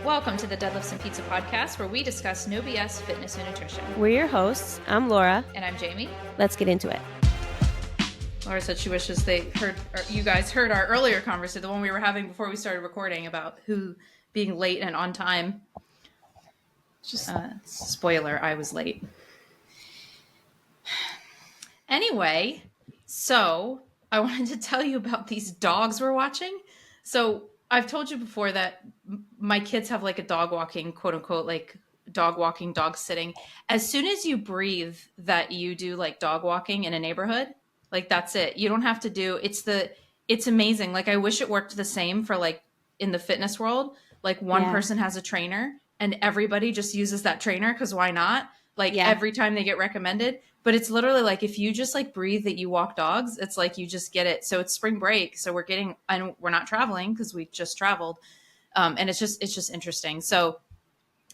Welcome to the Deadlifts and Pizza podcast, where we discuss no BS fitness and nutrition. We're your hosts. I'm Laura. And I'm Jamie. Let's get into it. Laura said she wishes you guys heard our earlier conversation, the one we were having before we started recording about who being late and on time. Just spoiler, I was late. Anyway, so I wanted to tell you about these dogs we're watching. So I've told you before that my kids have like a dog walking, quote unquote, like dog walking, dog sitting. As soon as you breathe that you do like dog walking in a neighborhood, like that's it. You don't have to do, it's amazing. Like I wish it worked the same for like in the fitness world. Like one person has a trainer and everybody just uses that trainer because why not? Like every time they get recommended. But it's literally like if you just like breathe that you walk dogs, it's like you just get it. So it's spring break. So we're not traveling because we just traveled. And it's just interesting. So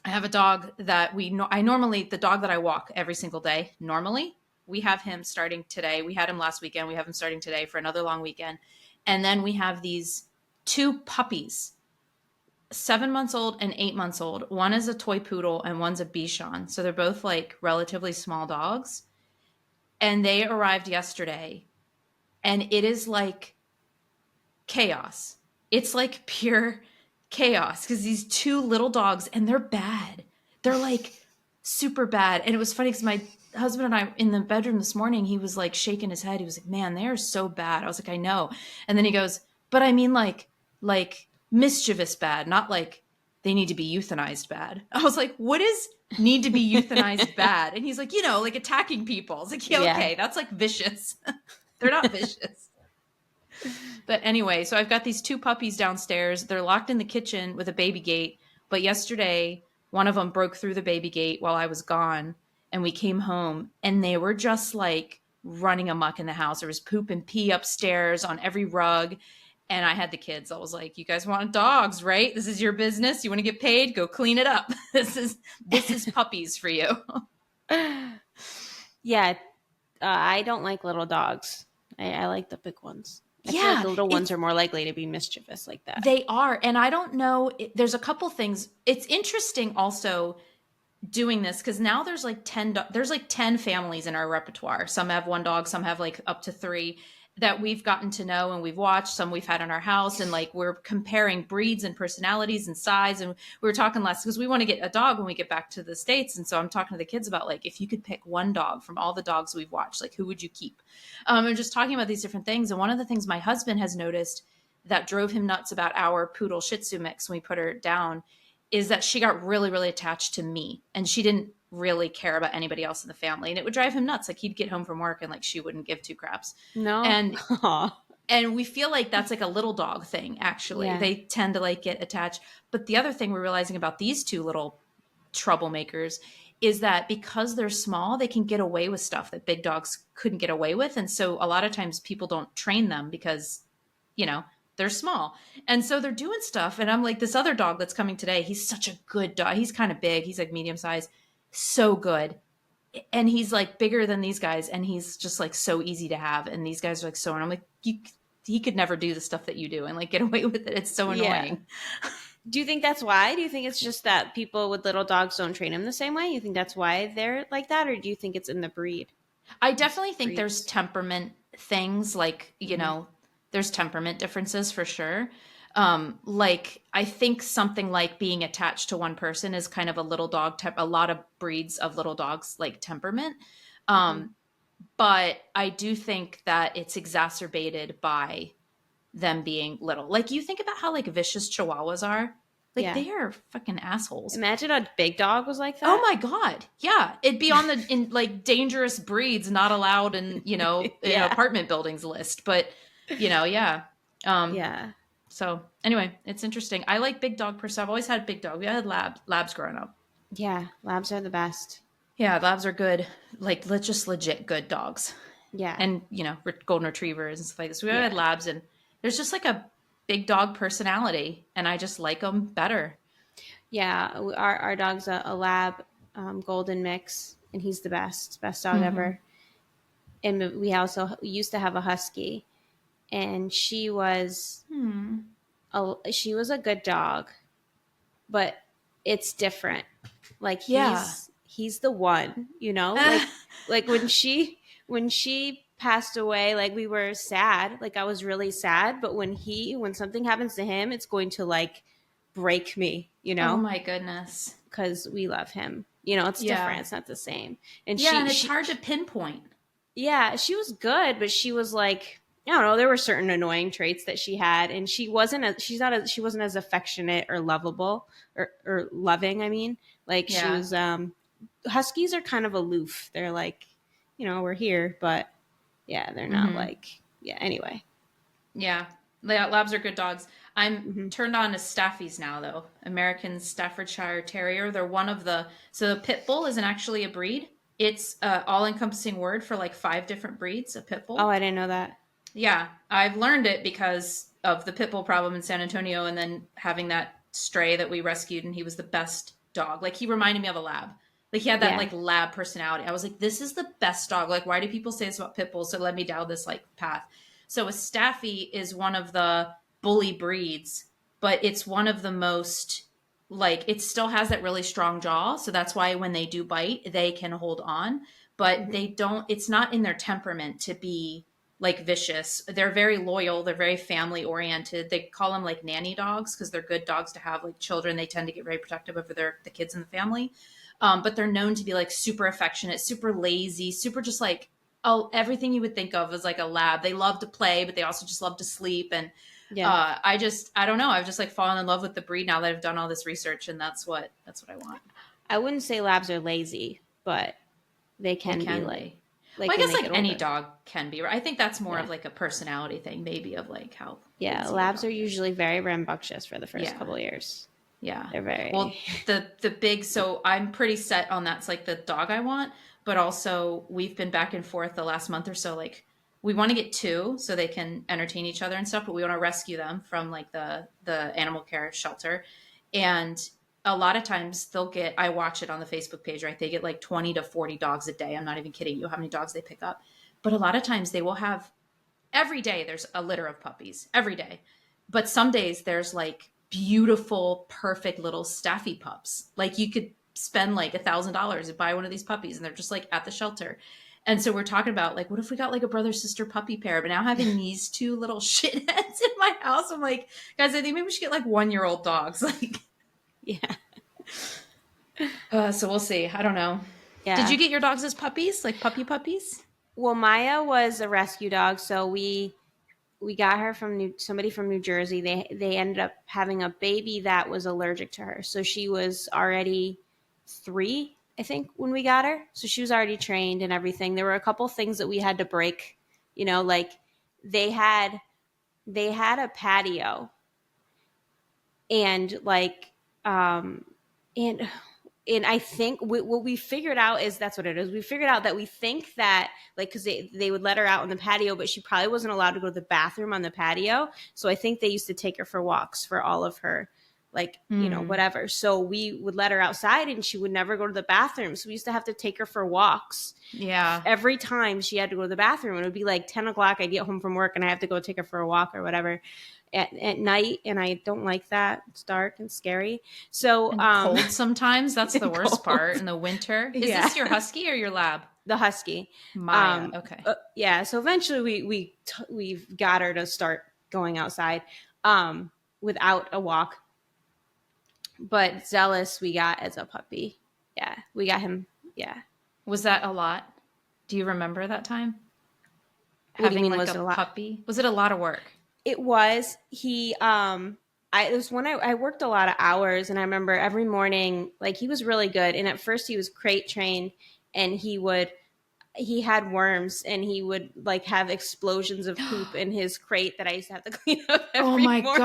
I have a dog that the dog that I walk every single day. Normally we have him starting today. We had him last weekend. We have him starting today for another long weekend. And then we have these two puppies, 7 months old and 8 months old. One is a toy poodle and one's a Bichon. So they're both like relatively small dogs. And they arrived yesterday and it is like chaos. It's like pure chaos because these two little dogs and they're bad. They're like super bad. And it was funny because my husband and I in the bedroom this morning, he was like shaking his head. He was like, man, they are so bad. I was like, I know. And then he goes, but I mean like mischievous bad, not like they need to be euthanized bad. I was like, what is need to be euthanized bad? And he's like, like attacking people. I was like, yeah, okay, that's like vicious. They're not vicious. But anyway, so I've got these two puppies downstairs. They're locked in the kitchen with a baby gate. But yesterday, one of them broke through the baby gate while I was gone. And we came home and they were just like running amok in the house. There was poop and pee upstairs on every rug. And I had the kids. I was like, you guys want dogs, right? This is your business. You want to get paid? Go clean it up. This is puppies for you. Yeah. I don't like little dogs. I like the big ones. I feel like the little ones are more likely to be mischievous like that. They are. And I don't know. There's a couple things. It's interesting also doing this because now there's like 10 families in our repertoire. Some have one dog, some have like up to 3 that we've gotten to know and we've watched. Some we've had in our house, and like we're comparing breeds and personalities and size. And we were talking last because we want to get a dog when we get back to the States. And so I'm talking to the kids about like, if you could pick one dog from all the dogs we've watched, like who would you keep? And just talking about these different things. And one of the things my husband has noticed that drove him nuts about our poodle Shih Tzu mix when we put her down is that she got really, really attached to me, and she didn't really care about anybody else in the family. And it would drive him nuts. Like he'd get home from work and like she wouldn't give 2 craps. No. And we feel like that's like a little dog thing, actually. Yeah. They tend to like get attached. But the other thing we're realizing about these two little troublemakers is that because they're small, they can get away with stuff that big dogs couldn't get away with. And so a lot of times people don't train them because, they're small. And so they're doing stuff. And I'm like, this other dog that's coming today, he's such a good dog. He's kind of big. He's like medium size. So good. And he's like bigger than these guys. And he's just like so easy to have. And these guys are like, so, and I'm like, he could never do the stuff that you do and like get away with it. It's so annoying. Yeah. Do you think that's why? Do you think it's just that people with little dogs don't train them the same way? You think that's why they're like that? Or do you think it's in the breed? I definitely think there's temperament things like, there's temperament differences for sure. Like I think something like being attached to one person is kind of a little dog type. A lot of breeds of little dogs like temperament. But I do think that it's exacerbated by them being little. Like you think about how like vicious Chihuahuas are. Like they are fucking assholes. Imagine a big dog was like that. Oh my God. Yeah. It'd be on in like dangerous breeds not allowed in, in apartment buildings list. But yeah. So anyway, it's interesting. I like big dog person. I've always had big dog. We had labs growing up. Yeah. Labs are the best. Yeah. Labs are good. Like just legit good dogs. Yeah. And, golden retrievers and stuff like this. We had labs and there's just like a big dog personality and I just like them better. Yeah. Our dog's a lab golden mix and he's the best dog ever. And we also used to have a husky. And she was a good dog, but it's different. Like Yeah. he's the one, you know? Like when she passed away, like we were sad. Like I was really sad, but when something happens to him, it's going to like break me, you Oh know? my goodness. Because we love him. You know, it's different. Yeah. It's not the same. And Yeah, and it's hard to pinpoint. yeah, she was good, but she was like, I don't know, there were certain annoying traits that she had, and she wasn't as affectionate or lovable or loving, I mean. Like she Yeah. was huskies are kind of aloof. They're like, you know, we're here, but yeah, they're not Mm-hmm. like, yeah, anyway. Yeah. Labs are good dogs. I'm Hmm. turned on to Staffies now, though. American Staffordshire Terrier. They're one of the. So the pit bull isn't actually a breed. It's an all-encompassing word for like 5 different breeds of pit Oh, bull. I didn't know that. Yeah, I've learned it because of the pit bull problem in San Antonio, and then having that stray that we rescued, and he was the best dog. Like he reminded me of a lab. Like he had that Yeah. like lab personality. I was like, this is the best dog. Like, why do people say this about pit bulls? So it led me down this like path. So a Staffy is one of the bully breeds, but it's one of the most like it still has that really strong jaw. So that's why when they do bite, they can hold on. But Hmm. they don't. It's not in their temperament to be like vicious. They're very loyal. They're very family oriented. They call them like nanny dogs because they're good dogs to have like children. They tend to get very protective over the kids in the family. But they're known to be like super affectionate, super lazy, super just like oh everything you would think of as like a lab. They love to play, but they also just love to sleep. And Yeah. I don't know. I've just like fallen in love with the breed now that I've done all this research, and that's what I want. I wouldn't say labs are lazy, but they Well, can be can they? like Well, I when guess they like get any older. dog can be. Right? I think that's more Yeah. of like a personality thing, maybe of like how Yeah, lazy your labs are dog is. usually very rambunctious for the first Yeah, couple years. yeah. They're very Well, the big so I'm pretty set on that's like the dog I want, but also we've been back and forth the last month or so. Like we want to get two so they can entertain each other and stuff, but we want to rescue them from like the animal care shelter, and a lot of times they'll get I watch it on the Facebook page, right? They get like 20 to 40 dogs a day. I'm not even kidding you how many dogs they pick up. But a lot of times they will have every day there's a litter of puppies every day, but some days there's like beautiful perfect little staffy pups. Like you could spend like $1,000 and buy one of these puppies and they're just like at the shelter. And so we're talking about like what if we got like a brother sister puppy pair, but now having these two little shitheads in my house, I'm like, guys, I think maybe we should get like 1 year old dogs. Like yeah. so we'll see. I don't know. Did Yeah. you get your dogs as puppies, like puppies? Well, Maya was a rescue dog, so we got her from somebody from New Jersey. They ended up having a baby that was allergic to her. So she was already 3, I think, when we got her. So she was already trained and everything. There were a couple things that we had to break, you know, like they had they had a patio and like and and I think what we figured out is that's what it is. We figured out that we think that like because they would let her out on the patio, but she probably wasn't allowed to go to the bathroom on the patio. So I think they used to take her for walks for all of her like you know Hmm. whatever. So we would let her outside and she would never go to the bathroom. So we used to have to take her for walks Yeah. every time she had to go to the bathroom. It would be like 10 o'clock. I'd get home from work and I have to go take her for a walk or whatever at night, and I don't like that. It's dark and scary. So And cold sometimes. That's the worst part cold. in the winter. Is Yeah, this your husky or your lab? the husky. Maya. Okay. Yeah. So eventually, we've got her to start going outside without a walk. But Zealous, we got as a puppy. Yeah, we got him. Yeah. Was that a lot? Do you remember that time? What do you Having mean? like Was a it a lot? puppy? Was it a lot of work? It was he. It was when I worked a lot of hours, and I remember every morning, like he was really good. And at first, he was crate trained, and he had worms, and he would like have explosions of poop in his crate that I used to have to clean up Oh every my morning.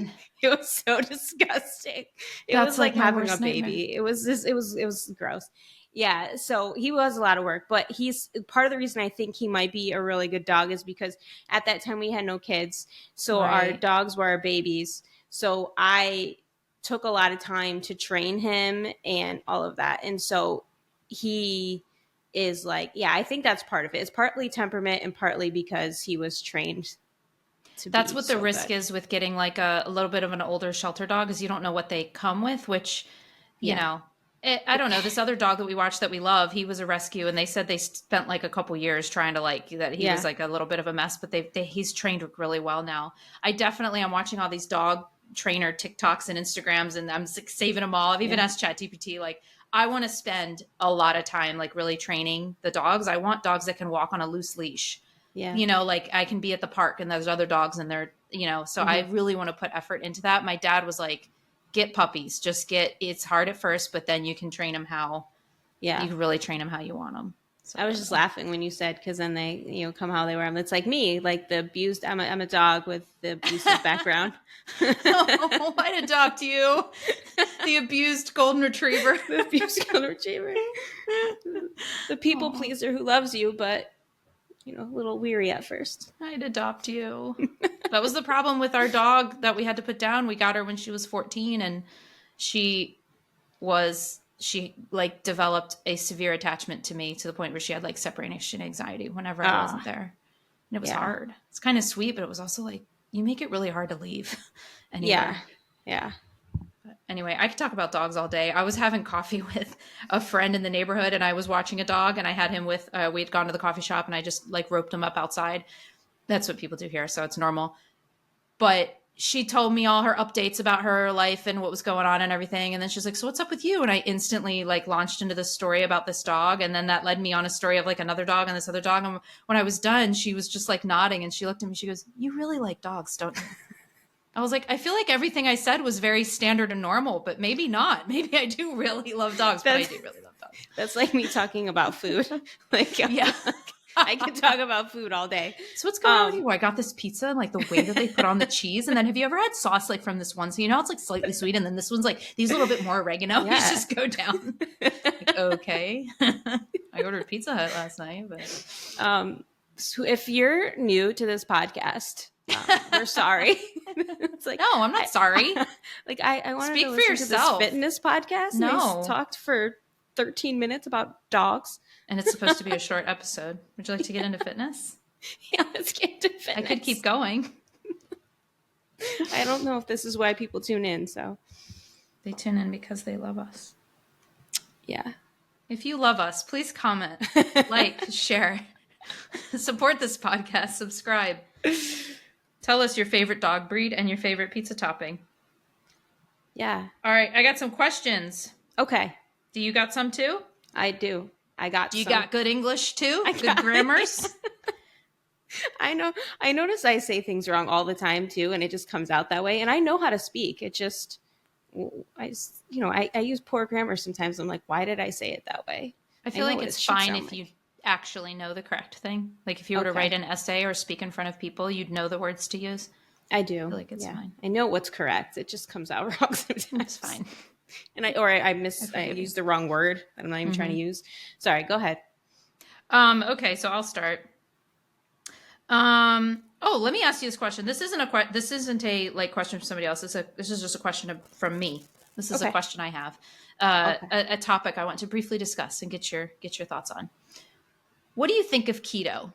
God. It was so disgusting. It That's was like like my having a worst nightmare. baby. It was gross. Yeah, so he was a lot of work, but he's part of the reason I think he might be a really good dog is because at that time we had no kids. So our Right. dogs were our babies. So I took a lot of time to train him and all of that. And so he is like, yeah, I think that's part of it. It's partly temperament and partly because he was trained. to That's be what the so risk good. is with getting like a little bit of an older shelter dog, is you don't know what they come with, which, you Yeah. know, I don't know. This other dog that we watched that we love, he was a rescue, and they said they spent like a couple years trying to like that he was Yeah. like a little bit of a mess, but he's trained really well now. I'm watching all these dog trainer TikToks and Instagrams, and I'm like, saving them all. I've even Yeah. asked ChatGPT, like, I want to spend a lot of time like really training the dogs. I want dogs that can walk on a loose leash. Yeah. You know, like I can be at the park and there's other dogs and they're, you know, so I Hmm. really want to put effort into that. My dad was like, get puppies, it's hard at first, but then you can train them you Yeah. can really train them how you want them. So I I was don't just know. laughing when you said, because then they, come how they were. It's like me, like the abused. I'm a dog with the abusive background. Oh, I'd adopt you. The abused golden retriever. The abused golden retriever. The people Oh, pleaser who loves you, but a little weary at first. I'd adopt you. That was the problem with our dog that we had to put down. We got her when she was 14, and she she like developed a severe attachment to me to the point where she had like separation anxiety whenever I wasn't Ah, there. And it was yeah, hard. It's kind of sweet, but it was also like, you make it really hard to leave yeah, anywhere. yeah. But anyway, I could talk about dogs all day. I was having coffee with a friend in the neighborhood, and I was watching a dog, and I had him with, we had gone to the coffee shop, and I just like roped him up outside. That's what people do here, so it's normal. But she told me all her updates about her life and what was going on and everything. And then she's like, so what's up with you? And I instantly like launched into this story about this dog. And then that led me on a story of like another dog and this other dog. And when I was done, she was just like nodding, and she looked at me. She goes, you really like dogs, don't you? I was like, I feel like everything I said was very standard and normal, but maybe not. Maybe I do really love dogs, but I do really love dogs. That's like me talking about food. Like, Yeah. I can talk about food all day. So what's going on with you? I got this pizza and like the way that they put on the cheese. And then have you ever had sauce like from this one? So you know it's like slightly sweet, and then this one's like these little bit more oregano. Yeah. You just go down. Like, okay. I ordered Pizza Hut last night, but So if you're new to this podcast, we're sorry. It's like, no, I'm not sorry. Like I wanted Speak to for listen yourself. to this fitness podcast. No. And they talked for 13 minutes about dogs. And it's supposed to be a short episode. Would you like to get into fitness? Yeah, let's get into fitness. I could keep going. I don't know if this is why people tune in, so. They tune in because they love us. Yeah. If you love us, please comment, like, share, support this podcast, subscribe. Tell us your favorite dog breed and your favorite pizza topping. Yeah. All right, I got some questions. Okay. Do you got some too? I do. Do you got good English too? Good grammars? I know. I notice I say things wrong all the time too, and it just comes out that way. And I know how to speak. It just, I use poor grammar sometimes. I'm like, why did I say it that way? I feel like it's fine if you actually know the correct thing. Like if you were to write an essay or speak in front of people, you'd know the words to use. I do. I feel like it's fine. I know what's correct. It just comes out wrong sometimes. It's fine. And I used the wrong word that I'm not even trying to use. Sorry, go ahead. Okay, so I'll start. Let me ask you this question. This isn't a like question from somebody else. This is just a question from me. This is a question I have. A topic I want to briefly discuss and get your thoughts on. What do you think of keto?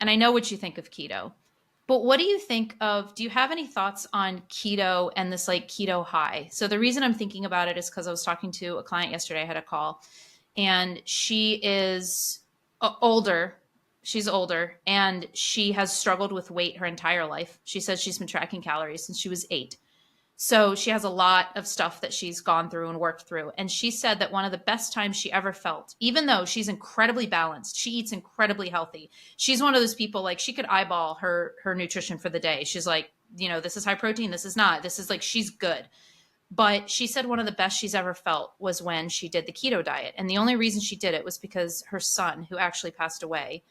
And I know what you think of keto, but what do you think of, do you have any thoughts on keto and this like keto high? So the reason I'm thinking about it is because I was talking to a client yesterday. I had a call, and she is older. She's older, and she has struggled with weight her entire life. She says she's been tracking calories since she was 8. So she has a lot of stuff that she's gone through and worked through. And she said that one of the best times she ever felt, even though she's incredibly balanced, she eats incredibly healthy. She's one of those people, like she could eyeball her nutrition for the day. She's like, this is high protein. This is not. This is like, she's good. But she said one of the best she's ever felt was when she did the keto diet. And the only reason she did it was because her son, who actually passed away,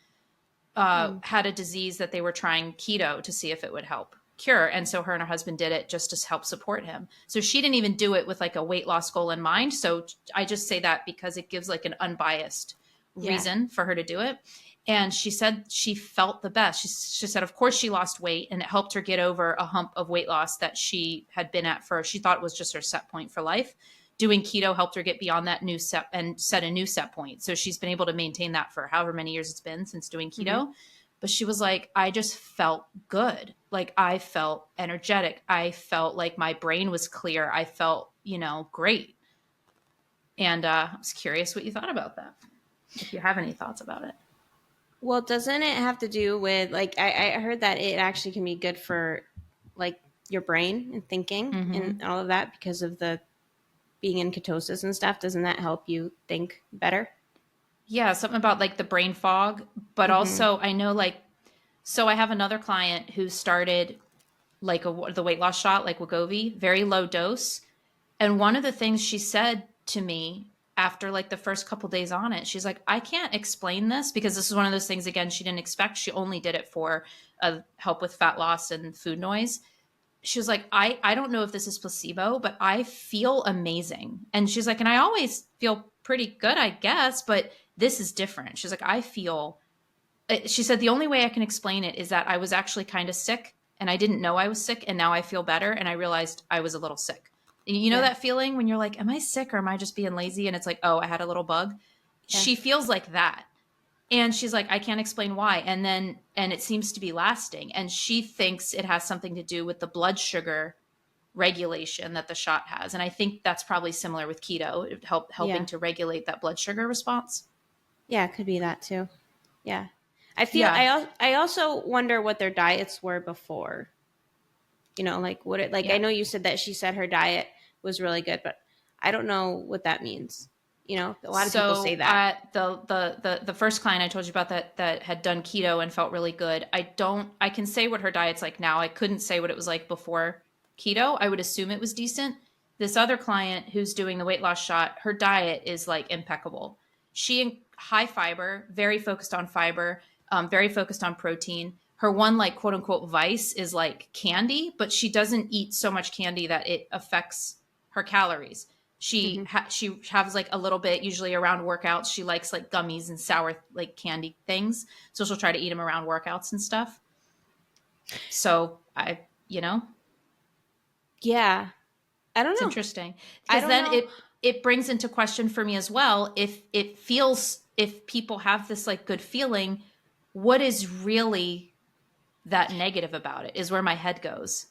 had a disease that they were trying keto to see if it would help cure. And so her and her husband did it just to help support him. So she didn't even do it with like a weight loss goal in mind. So I just say that because it gives like an unbiased reason for her to do it. And she said she felt the best. She said, of course, she lost weight, and it helped her get over a hump of weight loss that she had been at she thought it was just her set point for life. Doing keto helped her get beyond that new set and set a new set point. So she's been able to maintain that for however many years it's been since doing keto. But she was like, I just felt good. Like I felt energetic. I felt like my brain was clear. I felt, great. And I was curious what you thought about that, if you have any thoughts about it. Well, doesn't it have to do with like I heard that it actually can be good for like your brain and thinking and Mm-hmm. all of that because of the being in ketosis and stuff? Doesn't that help you think better? Yeah, something about like the brain fog, but Mm-hmm. also I know like, so I have another client who started like the weight loss shot, like Wegovy, very low dose. And one of the things she said to me after like the first couple days on it, she's like, I can't explain this because this is one of those things, again, she didn't expect. She only did it for help with fat loss and food noise. She was like, I don't know if this is placebo, but I feel amazing. And she's like, and I always feel pretty good, I guess, but this is different. She's like, I feel, she said, the only way I can explain it is that I was actually kind of sick and I didn't know I was sick. And now I feel better. And I realized I was a little sick. You know Yeah. that feeling when you're like, am I sick or am I just being lazy? And it's like, oh, I had a little bug. Yeah. She feels like that. And she's like, I can't explain why. And it seems to be lasting. And she thinks it has something to do with the blood sugar regulation that the shot has. And I think that's probably similar with keto, helping Yeah. to regulate that blood sugar response. Yeah, it could be that too. Yeah. I feel Yeah. I also wonder what their diets were before. Like what it like I Yeah. know you said that she said her diet was really good, but I don't know what that means. A lot of people say So that. the first client I told you about that had done keto and felt really good. I can say what her diet's like now. I couldn't say what it was like before keto. I would assume it was decent. This other client who's doing the weight loss shot, her diet is like impeccable. She high fiber, very focused on fiber, very focused on protein. Her one like quote unquote vice is like candy, but she doesn't eat so much candy that it affects her calories. Hmm. She has like a little bit usually around workouts. She likes like gummies and sour like candy things, so she'll try to eat them around workouts and stuff. So Yeah. I don't it's know. interesting I because don't then know. it brings into question for me as well if it feels, if people have this like good feeling, what is really that negative about it is where my head goes.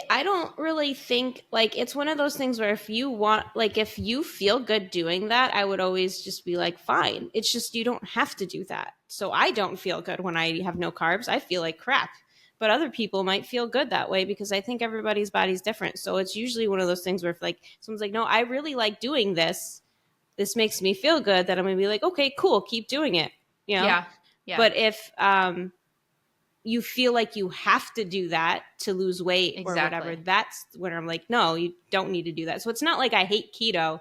I don't really think like it's one of those things where if you feel good doing that, I would always just be like, fine. It's just you don't have to do that. So I don't feel good when I have no carbs. I feel like crap. But other people might feel good that way because I think everybody's body's different. So it's usually one of those things where if like someone's like, no, I really like doing this. This makes me feel good. That I'm gonna be like, okay, cool, keep doing it. You know. Yeah, yeah, But if you feel like you have to do that to lose weight or whatever, exactly. that's when I'm like, no, you don't need to do that. So it's not like I hate keto.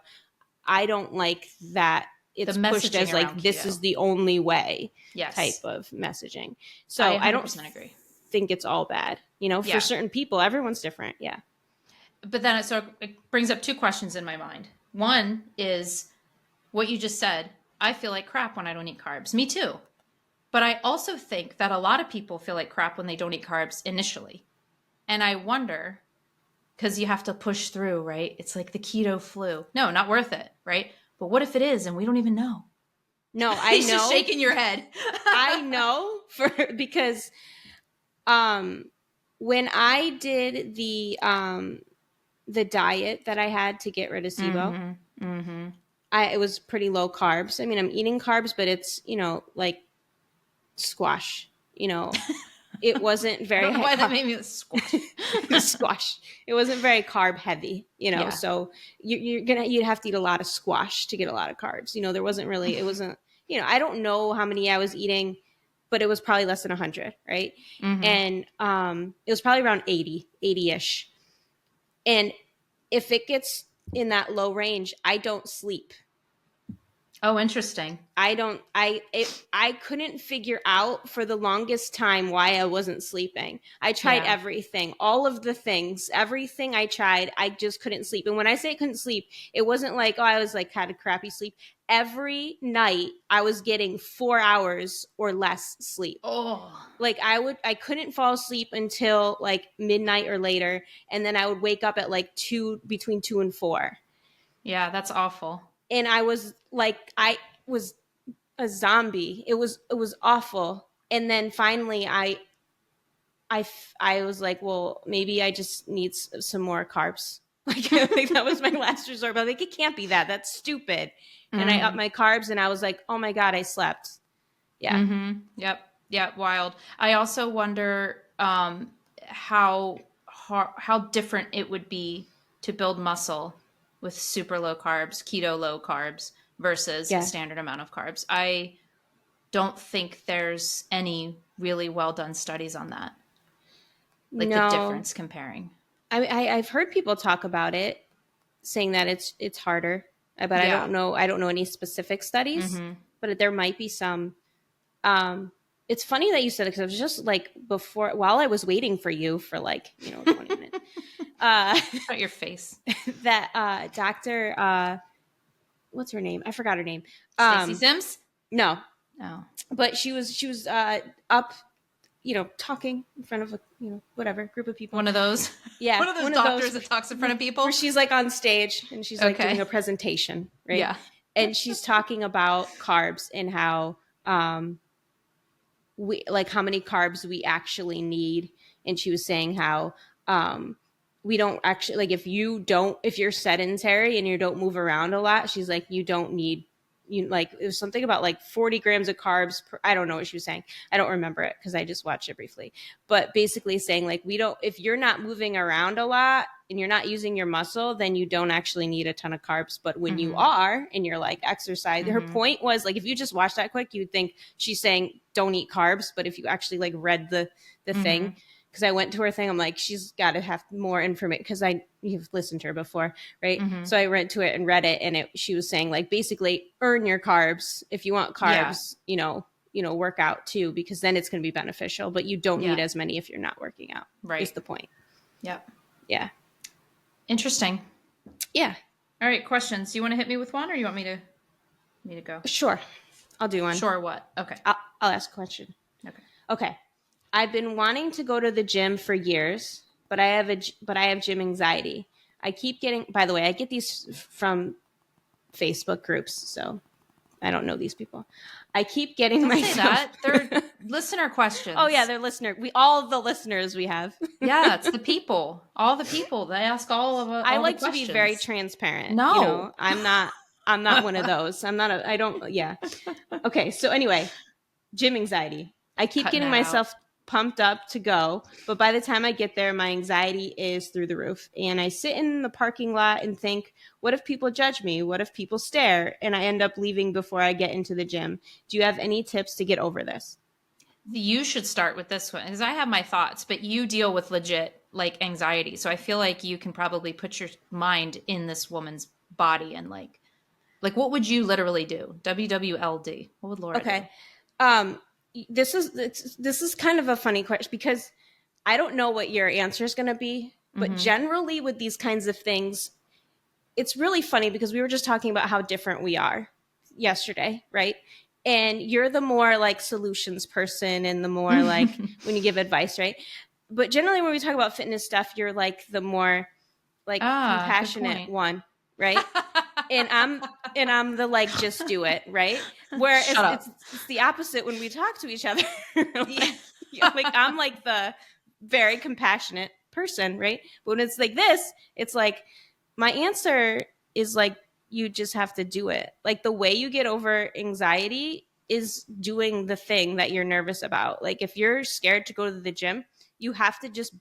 I don't like that The it's pushed messaging as around like this is keto. the only way type Yes, of messaging. I So I don't 100% agree. think it's all bad. For Yeah. certain people, everyone's different. Yeah. But then it brings up two questions in my mind. One is what you just said. I feel like crap when I don't eat carbs. Me too. But I also think that a lot of people feel like crap when they don't eat carbs initially. And I wonder, because you have to push through, right? It's like the keto flu. No, not worth it, right? But what if it is and we don't even know? No, I He's just know. shaking your head. I know for because um when I did the diet that I had to get rid of SIBO, Mm-hmm. Mm-hmm. it was pretty low carbs. I mean, I'm eating carbs, but it's like squash. It wasn't I very don't know high why that carb. made me squash. Squash. It wasn't very carb heavy. Yeah. So you'd have to eat a lot of squash to get a lot of carbs. There wasn't really. It wasn't. I don't know how many I was eating, but it was probably less than 100, right? Mm-hmm. And it was probably around 80-ish. And if it gets in that low range, I don't sleep. Oh, interesting. I couldn't figure out for the longest time why I wasn't sleeping. I tried Yeah. everything, all of the things, everything I tried, I just couldn't sleep. And when I say I couldn't sleep, it wasn't like, I was like had a crappy sleep. Every night I was getting 4 hours or less sleep. Oh, Like I couldn't fall asleep until like midnight or later, and then I would wake up at like between 2 and 4. yeah, that's awful. And I was like, I was a zombie. It was awful. And then finally I was like, well, maybe I just need some more carbs. Like, I think that was my last resort. But like, it can't be that. That's stupid. And I upped Mm. my carbs, and I was like, oh my God, I slept. Yeah. Mm-hmm. Yep. Yep. Wild. I also wonder how different it would be to build muscle with super low carbs, keto low carbs versus a Yeah. standard amount of carbs. I don't think there's any really well done studies on that, like the No. difference comparing. I've heard people talk about it, saying that it's harder, but I Yeah. don't know. I don't know any specific studies, Mm-hmm. but there might be some. It's funny that you said it, because I was just like, before, while I was waiting for you for like 20 minutes, uh, Cut your face. that Doctor, what's her name? I forgot her name. Stacy Sims? No, Oh. but she was up, talking in front of a whatever group of people. One of those. Yeah, One of those one of doctors those that talks in front of where people. she's like on stage and she's like doing Okay. a presentation, right? Yeah. And she's talking about carbs and how we like how many carbs we actually need. And she was saying how we don't actually, like, if you're sedentary and you don't move around a lot, she's like, you don't need, like, it was something about like 40 grams of carbs per, I don't know what she was saying. I don't remember it because I just watched it briefly. But basically saying like, if you're not moving around a lot and you're not using your muscle, then you don't actually need a ton of carbs. But when you Mm-hmm. are and you're like exercise, her Mm-hmm. point was like, if you just watch that quick, you'd think she's saying don't eat carbs. But if you actually like read the thing, Mm-hmm. because I went to her thing, I'm like, she's got to have more information, because you've listened to her before, right? Mm-hmm. So I went to it and read it, and she was saying like, basically earn your carbs. If you want Yeah. carbs, work out too, because then it's going to be beneficial. But you don't need Yeah. as many if you're not working out. Right. Is the point? Yep. Yeah. Interesting. Yeah. All right. Questions. You want to hit me with one, or you want me to go? Sure. I'll do one. Sure. What? Okay. I'll ask a question. Okay. Okay. I've been wanting to go to the gym for years, but I have gym anxiety. I keep getting, by the way, I get these from Facebook groups, so I don't know these people. I keep getting Don't myself. say that. They're listener questions. Oh yeah, they're listener. All the listeners we have. Yeah, it's the people. All the people. They ask all I like like to be very transparent. No. I'm not one of those. I don't. Yeah. Okay. So anyway, gym anxiety. I keep Cutting getting that myself pumped up to go, but by the time I get there, my anxiety is through the roof. And I sit in the parking lot and think, what if people judge me? What if people stare? And I end up leaving before I get into the gym. Do you have any tips to get over this? You should start with this one, because I have my thoughts, but you deal with legit like anxiety. So I feel like you can probably put your mind in this woman's body and like what would you literally do? WWLD. What would Laura Okay. do? This is kind of a funny question, because I don't know what your answer is going to be, but Mm-hmm. generally with these kinds of things, it's really funny because we were just talking about how different we are yesterday, right? And you're the more like solutions person and the more like when you give advice, right? But generally when we talk about fitness stuff, you're like the more like compassionate one, right? And I'm the like, just do it, right? Where Shut up. it's the opposite when we talk to each other. Like I'm like the very compassionate person, right? But when it's like this, it's like my answer is like, you just have to do it. Like the way you get over anxiety is doing the thing that you're nervous about. Like if you're scared to go to the gym, you have to just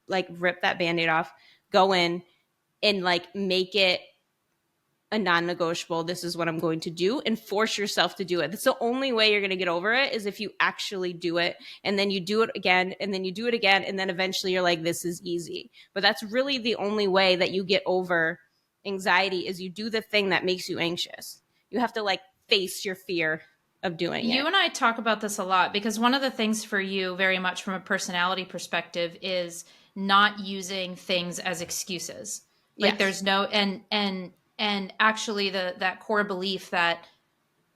like rip that band-aid off, go in and like make it a non-negotiable. This is what I'm going to do, and force yourself to do it. That's the only way you're going to get over it, is if you actually do it, and then you do it again, and then you do it again, and then eventually you're like, this is easy. But that's really the only way that you get over anxiety, is you do the thing that makes you anxious. You have to like face your fear of doing it. You and I talk about this a lot, because one of the things for you, very much from a personality perspective, is not using things as excuses. Like Yes. there's no and actually that core belief that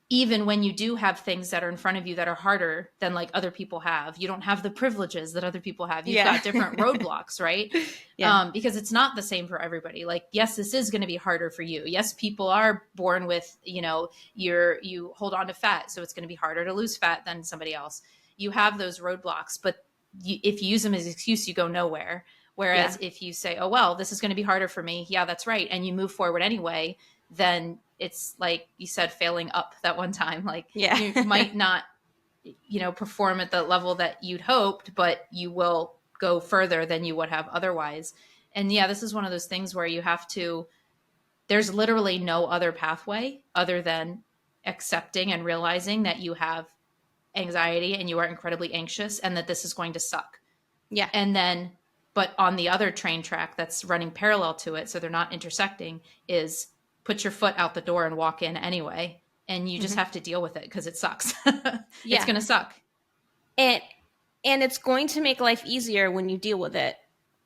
even when you do have things that are in front of you that are harder than like other people have, you don't have the privileges that other people have. You've got different roadblocks, right? Yeah. Because it's not the same for everybody. Like, yes, this is going to be harder for you. Yes, people are born with, you hold on to fat, so it's going to be harder to lose fat than somebody else. you have those roadblocks, but if you use them as an excuse, you go nowhere. Whereas Yeah. if you say, oh, well, this is going to be harder for me. Yeah, that's right. And you move forward anyway, then it's like you said, failing up that one time. Like Yeah. you might not, perform at the level that you'd hoped, but you will go further than you would have otherwise. And yeah, this is one of those things where you have to, there's literally no other pathway other than accepting and realizing that you have anxiety and you are incredibly anxious and that this is going to suck. Yeah. And then, but on the other train track that's running parallel to it, so they're not intersecting, is put your foot out the door and walk in anyway. And you just Mm-hmm. have to deal with it because it sucks. It's Yeah. going to suck. And and it's going to make life easier when you deal with it.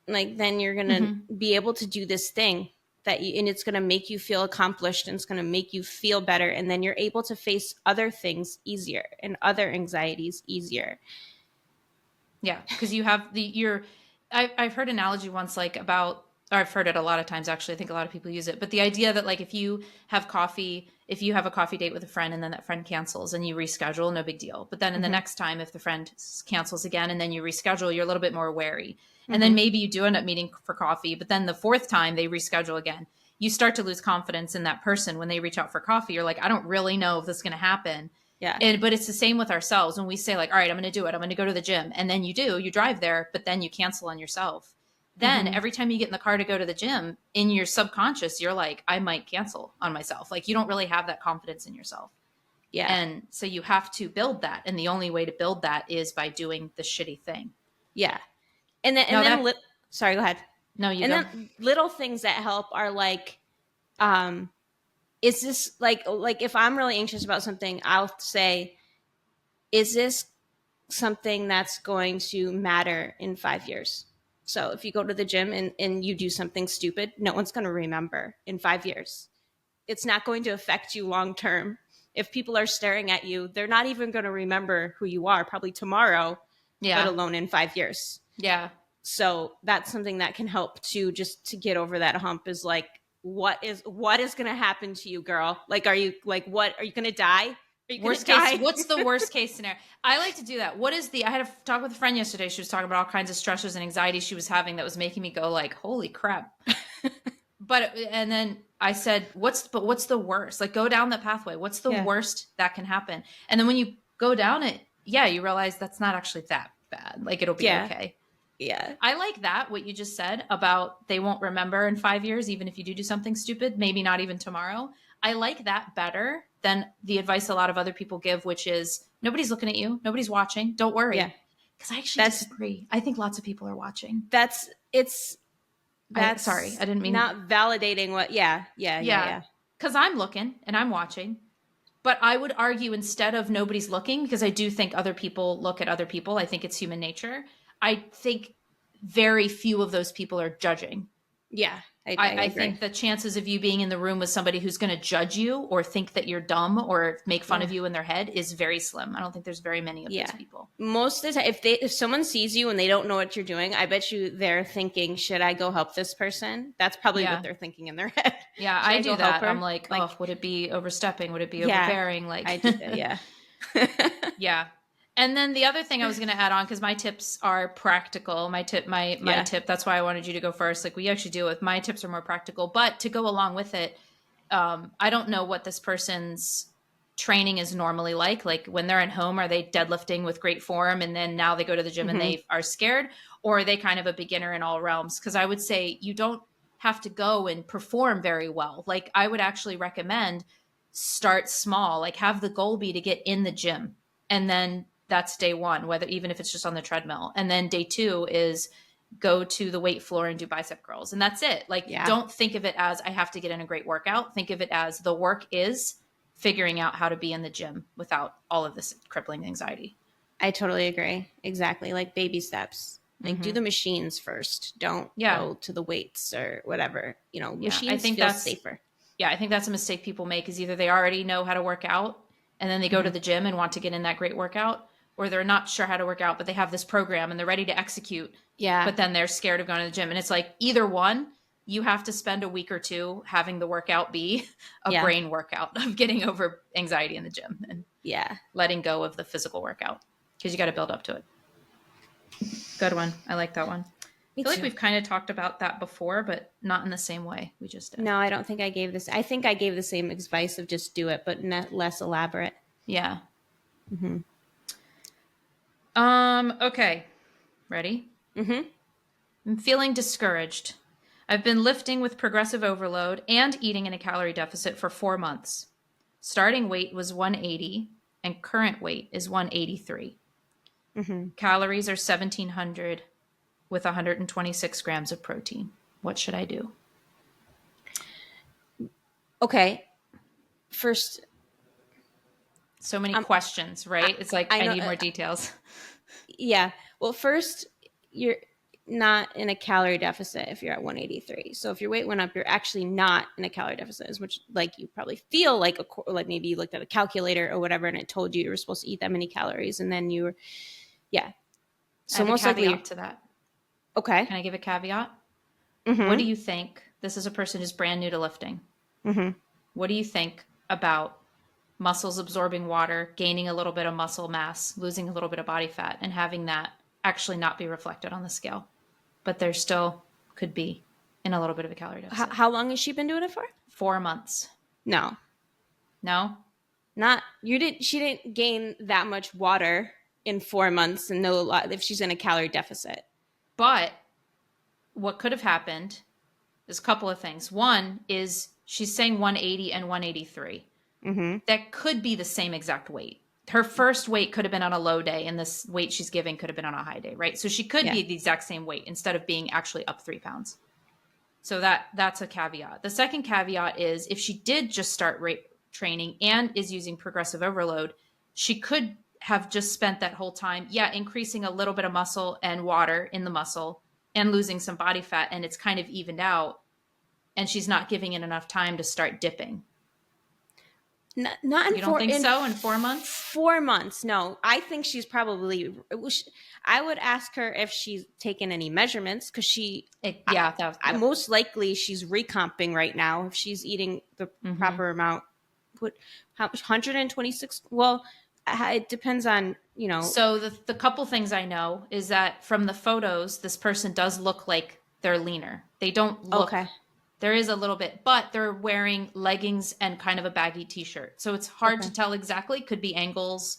Like then you're going to Mm-hmm. be able to do this thing and it's going to make you feel accomplished and it's going to make you feel better and then you're able to face other things easier and other anxieties easier. Yeah, because you have I've heard an analogy once like about, or I've heard it a lot of times actually. I think a lot of people use it, but the idea that like if you have a coffee date with a friend and then that friend cancels and you reschedule, no big deal. But then in the Mm-hmm. next time, if the friend cancels again and then you reschedule, you're a little bit more wary. And then Mm-hmm. maybe you do end up meeting for coffee, but then the fourth time they reschedule again, you start to lose confidence in that person when they reach out for coffee. You're like, I don't really know if this is going to happen. Yeah. But it's the same with ourselves when we say like, all right, I'm going to do it. I'm going to go to the gym. And then you drive there, but then you cancel on yourself. Then Mm-hmm. every time you get in the car to go to the gym, in your subconscious, you're like, I might cancel on myself. Like you don't really have that confidence in yourself. Yeah. And so you have to build that. And the only way to build that is by doing the shitty thing. Yeah. And then Now sorry, go ahead. no, you And go. then little things that help are like um is this like if I'm really anxious about something, I'll say, is this something that's going to matter in 5 years? So if you go to the gym and you do something stupid, no one's going to remember in 5 years. It's not going to affect you long term. If people are staring at you, they're not even going to remember who you are probably tomorrow, let Yeah. alone in 5 years. Yeah. So that's something that can help to just to get over that hump is like, what is going to happen to you, girl? Like, are you going to die? Are you going to Worst case, die? what's the worst case scenario? I like to do that. I had a talk with a friend yesterday. She was talking about all kinds of stressors and anxiety she was having that was making me go like, holy crap. And then I said, what's the worst? Like go down that pathway. What's the Yeah. worst that can happen? And then when you go down it, yeah, you realize that's not actually that bad. Like it'll be Yeah. okay. Yeah. I like that, what you just said about they won't remember in 5 years, even if you do something stupid, maybe not even tomorrow. I like that better than the advice a lot of other people give, which is nobody's looking at you. Nobody's watching. Don't worry. Yeah. Because I actually That's disagree. I think lots of people are watching. it's Sorry, I didn't mean. not validating what. Yeah. Yeah. Yeah. Yeah. Yeah. Because I'm looking and I'm watching. But I would argue instead of nobody's looking, because I do think other people look at other people. I think it's human nature. I think very few of those people are judging. Yeah. I I agree. think the chances of you being in the room with somebody who's going to judge you or think that you're dumb or make fun Yeah. of you in their head is very slim. I don't think there's very many of Yeah. those people. Most of the time, if someone sees you and they don't know what you're doing, I bet you they're thinking, should I go help this person? That's probably Yeah. what they're thinking in their head. Yeah, Should I go do help that. her? I'm like, oh, would it be overstepping? Would it be Yeah, overbearing? Like, I do that. Yeah. yeah. And then the other thing I was going to add on, because my tips are practical. My tip, Yeah. tip. That's why I wanted you to go first. Like we actually deal with my tips are more practical, but to go along with it, I don't know what this person's training is normally like. Like when they're at home, are they deadlifting with great form, and then now they go to the gym and Mhm. they are scared, or are they kind of a beginner in all realms? Because I would say you don't have to go and perform very well. Like I would actually recommend start small. Like have the goal be to get in the gym, and then that's day one, whether even if it's just on the treadmill. And then day two is go to the weight floor and do bicep curls. And that's it. Like, Yeah. don't think of it as I have to get in a great workout. Think of it as the work is figuring out how to be in the gym without all of this crippling anxiety. I totally agree. Exactly. Like baby steps. Like do Mhm. the machines first. Don't Yeah. go to the weights or whatever. You know, Yeah. machines feel safer. Yeah. I think that's a mistake people make is either they already know how to work out and then they go to Mhm. the gym and want to get in that great workout, or they're not sure how to work out, but they have this program and they're ready to execute. Yeah. But then they're scared of going to the gym. And it's like either one, you have to spend a week or two having the workout be a Yeah. brain workout of getting over anxiety in the gym and Yeah. letting go of the physical workout. because you got to build up to it. Good one. I like that one. I Me feel like too. we've kind of talked about that before, but not in the same way we just did. No, I don't think I gave this. I think I gave the same advice of just do it, but less elaborate. Yeah. Mm-hmm. Okay. Ready? Mm-hmm. I'm feeling discouraged. I've been lifting with progressive overload and eating in a calorie deficit for 4 months. Starting weight was 180 and current weight is 183. Mm-hmm. Calories are 1700 with 126 grams of protein. What should I do? Okay. First, So many um, questions, I, right? It's like I I know. need more details. Yeah. Well, first, you're not in a calorie deficit if you're at 183. So if your weight went up, you're actually not in a calorie deficit, as much like you probably feel like like maybe you looked at a calculator or whatever and it told you were supposed to eat that many calories, and then you were, yeah. I So have a most likely, caveat to that. okay. Can I give a caveat? What do Mm-hmm. you think? This is a person who's brand new to lifting. Mm-hmm. What do you think about muscles absorbing water, gaining a little bit of muscle mass, losing a little bit of body fat, and having that actually not be reflected on the scale? But there still could be in a little bit of a calorie deficit. How long has she been doing it for? 4 months. No, No? not you didn't. She didn't gain that much water in 4 months and know a lot if she's in a calorie deficit. But what could have happened is a couple of things. One is she's saying 180 and 183. Mm-hmm. That could be the same exact weight. Her first weight could have been on a low day, and this weight she's giving could have been on a high day, right? So she could Yeah. be the exact same weight instead of being actually up 3 pounds. So that's a caveat. The second caveat is if she did just start training and is using progressive overload, she could have just spent that whole time, increasing a little bit of muscle and water in the muscle and losing some body fat, and it's kind of evened out, and she's not giving it enough time to start dipping. Not in You don't think in so in 4 months? 4 months. No, I think she's probably. I would ask her if she's taken any measurements because most likely she's recomping right now. If she's eating the proper amount, how 126? Well, it depends on So the couple things I know is that from the photos, this person does look like they're leaner. They don't look. Okay. There is a little bit, but they're wearing leggings and kind of a baggy t-shirt. So it's hard to tell exactly. Could be angles,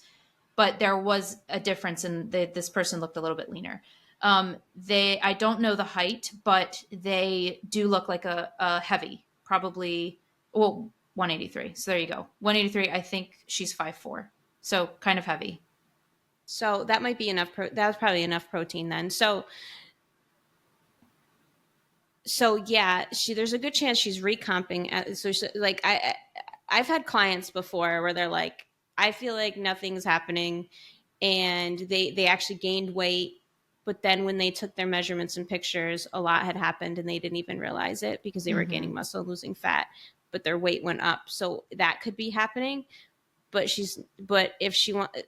but there was a difference in this person looked a little bit leaner. I don't know the height, but they do look like a heavy, probably, 183. So there you go. 183. I think she's 5'4". So kind of heavy. So that might be enough. That was probably enough protein then. So yeah, there's a good chance she's recomping. So I've had clients before where they're like, I feel like nothing's happening, and they actually gained weight, but then when they took their measurements and pictures, a lot had happened and they didn't even realize it because they were gaining muscle, losing fat, but their weight went up. So that could be happening. But if she wants,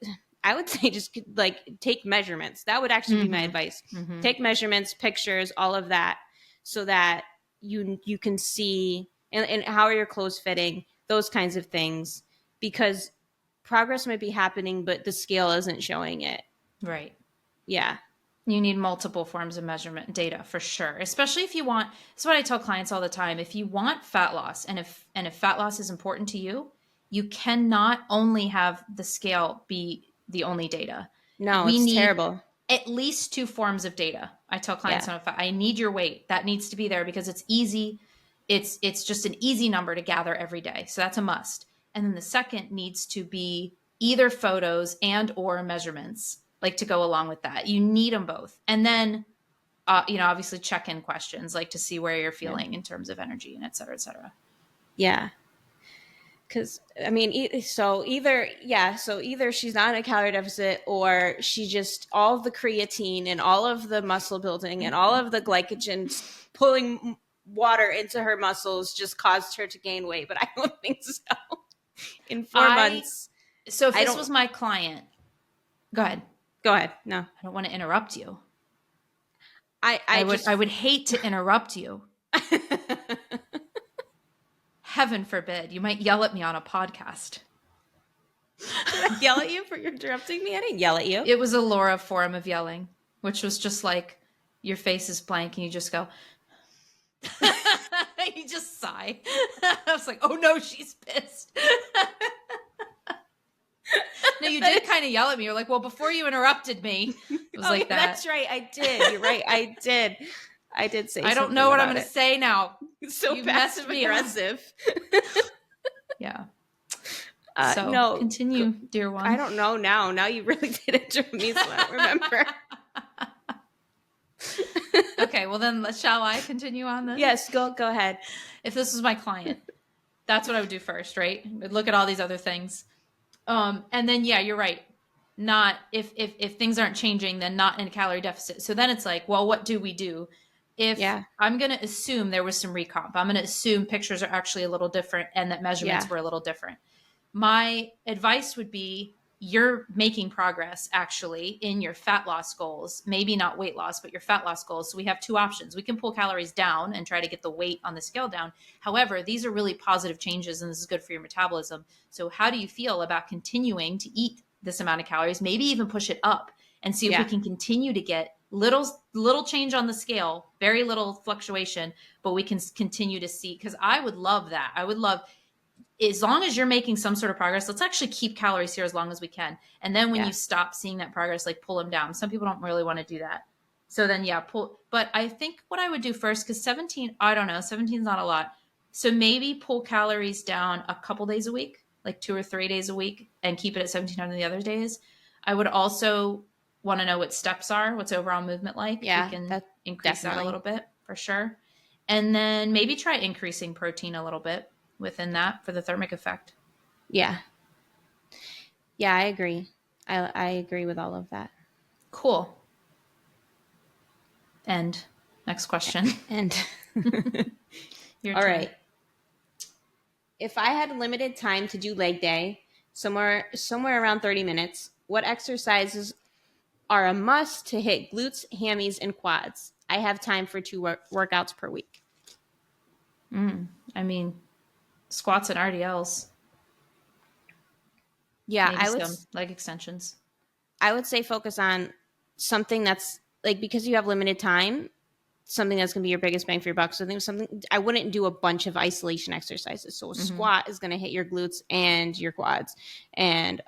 I would say just like take measurements. That would actually be my advice. Take measurements, pictures, all of that, so that you can see and how are your clothes fitting, those kinds of things, because progress might be happening, but the scale isn't showing it. Right. Yeah. You need multiple forms of measurement data for sure, especially if you want. That's what I tell clients all the time. If you want fat loss, and if fat loss is important to you, you cannot only have the scale be the only data. No, we it's need terrible. At least 2 forms of data. I tell clients, I need your weight. That needs to be there because it's easy. It's just an easy number to gather every day. So that's a must. And then the second needs to be either photos and or measurements, like to go along with that. You need them both. And then, obviously check-in questions, like to see where you're feeling in terms of energy and et cetera, et cetera. Yeah. Because I mean, so either she's not in a calorie deficit, or she just, all of the creatine and all of the muscle building and all of the glycogen pulling water into her muscles just caused her to gain weight. But I don't think so. In 4 months. So if this was my client, go ahead. Go ahead. No, I don't want to interrupt you. I would hate to interrupt you. Heaven forbid, you might yell at me on a podcast. Did I yell at you for interrupting me? I didn't yell at you. It was a Laura form of yelling, which was just like your face is blank and you just go, you just sigh. I was like, oh no, she's pissed. No, you did kind of yell at me. You're like, well, before you interrupted me, it was like that. That's right. I did. You're right. I did. I did say I don't something know what I'm about going to it. say now. So You messed passive me up. aggressive. Yeah. So No, continue, dear one. I don't know now. Now you really did interrupt me, so I don't remember. Okay, well then, shall I continue on then? Yes, go ahead. If this was my client, that's what I would do first, right? I'd look at all these other things. And then, yeah, you're right. Not if things aren't changing, then not in a calorie deficit. So then it's like, well, what do we do? If I'm going to assume there was some recomp, I'm going to assume pictures are actually a little different and that measurements were a little different. My advice would be you're making progress actually in your fat loss goals, maybe not weight loss, but your fat loss goals. So we have two options. We can pull calories down and try to get the weight on the scale down. However, these are really positive changes and this is good for your metabolism. So how do you feel about continuing to eat this amount of calories, maybe even push it up and see if we can continue to get little change on the scale, very little fluctuation, but we can continue to see, because I would love that. I would love, as long as you're making some sort of progress, let's actually keep calories here as long as we can. And then when you stop seeing that progress, like pull them down. Some people don't really want to do that. So then, pull. But I think what I would do first, because 17, I don't know, 17 is not a lot. So maybe pull calories down a couple days a week, like 2 or 3 days a week, and keep it at 1700 the other days. I would also want to know what steps are, what's overall movement like. Yeah, we can increase that a little bit for sure. And then maybe try increasing protein a little bit within that for the thermic effect. Yeah. Yeah, I agree. I agree with all of that. Cool. And next question. And Your all turn. right. If I had limited time to do leg day, somewhere around 30 minutes, what exercises are a must to hit glutes, hammies, and quads? I have time for 2 workouts per week. I mean, squats and RDLs. Yeah, maybe some leg extensions. I would say focus on something that's like, because you have limited time, something that's going to be your biggest bang for your buck. So I think something, I wouldn't do a bunch of isolation exercises. So a squat is going to hit your glutes and your quads, and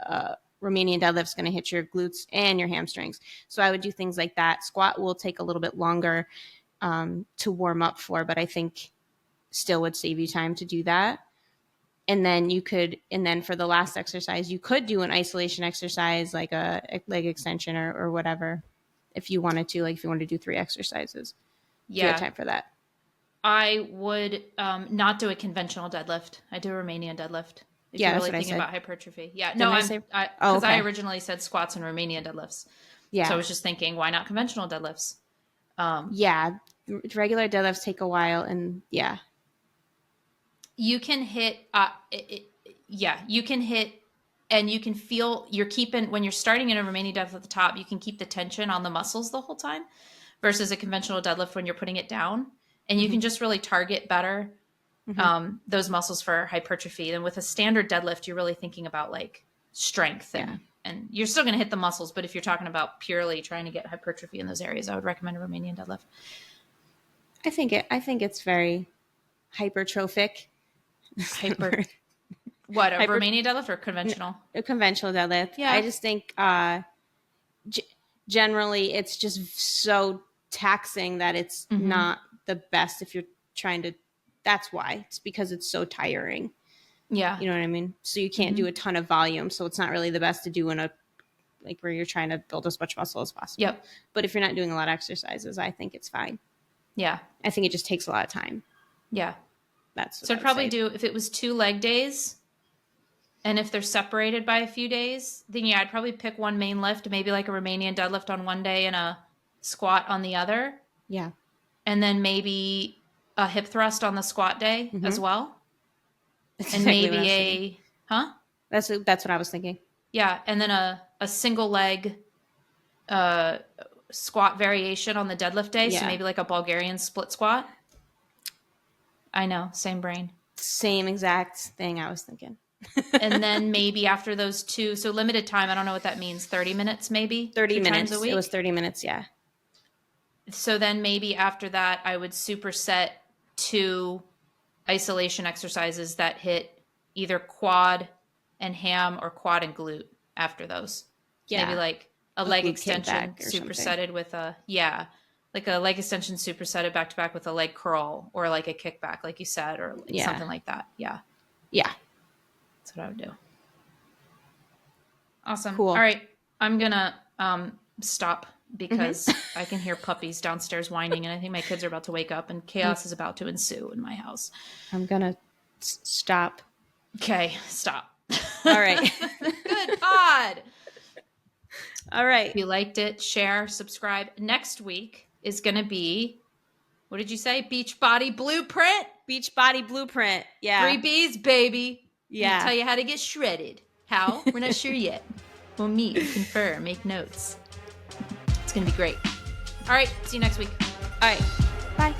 Romanian deadlift is going to hit your glutes and your hamstrings. So I would do things like that. Squat will take a little bit longer to warm up for, but I think still would save you time to do that. And then for the last exercise, you could do an isolation exercise like a leg extension or whatever, if you wanted to, like if you wanted to do 3 exercises. Yeah. You have time for that. I would not do a conventional deadlift. I do a Romanian deadlift. If you're really thinking about hypertrophy. Yeah. No, because I originally said squats and Romanian deadlifts. Yeah. So I was just thinking, why not conventional deadlifts? Yeah. Regular deadlifts take a while, and you can hit, you can hit, and you can feel you're keeping, when you're starting in a Romanian deadlift at the top, you can keep the tension on the muscles the whole time versus a conventional deadlift when you're putting it down. And you can just really target better those muscles for hypertrophy. And with a standard deadlift, you're really thinking about like strength and you're still going to hit the muscles. But if you're talking about purely trying to get hypertrophy in those areas, I would recommend a Romanian deadlift. I think it's very hypertrophic. What, a Romanian deadlift or conventional? A conventional deadlift. Yeah. I just think generally it's just so taxing that it's not the best if you're trying to. That's why. It's because it's so tiring. Yeah. You know what I mean? So you can't do a ton of volume. So it's not really the best to do in a, like where you're trying to build as much muscle as possible. Yep. But if you're not doing a lot of exercises, I think it's fine. Yeah. I think it just takes a lot of time. Yeah. That's so I'd probably do, if it was 2 leg days and if they're separated by a few days, then yeah, I'd probably pick one main lift, maybe like a Romanian deadlift on one day and a squat on the other. Yeah. And then maybe a hip thrust on the squat day as well. That's and maybe That's what I was thinking. Yeah. And then a single leg squat variation on the deadlift day. Yeah. So maybe like a Bulgarian split squat. I know. Same brain. Same exact thing I was thinking. And then maybe after those 2, so limited time, I don't know what that means, 30 minutes maybe? 30 2 minutes. times a week? It was 30 minutes, yeah. So then maybe after that, I would superset 2 isolation exercises that hit either quad and ham or quad and glute after those. Yeah. Maybe like a leg extension supersetted with like a leg extension supersetted back to back with a leg curl or like a kickback, like you said, or like something like that. Yeah. Yeah. That's what I would do. Awesome. Cool. All right. I'm going to stop because I can hear puppies downstairs whining and I think my kids are about to wake up and chaos is about to ensue in my house. I'm going to stop. Okay. Stop. All right. Good pod. All right. If you liked it, share, subscribe. Next week is going to be, what did you say? Beachbody Blueprint? Beachbody Blueprint. Yeah. 3 B's, baby. Yeah. I'll tell you how to get shredded. How? We're not sure yet. We'll meet, confer, make notes. It's going to be great. All right. See you next week. All right. Bye.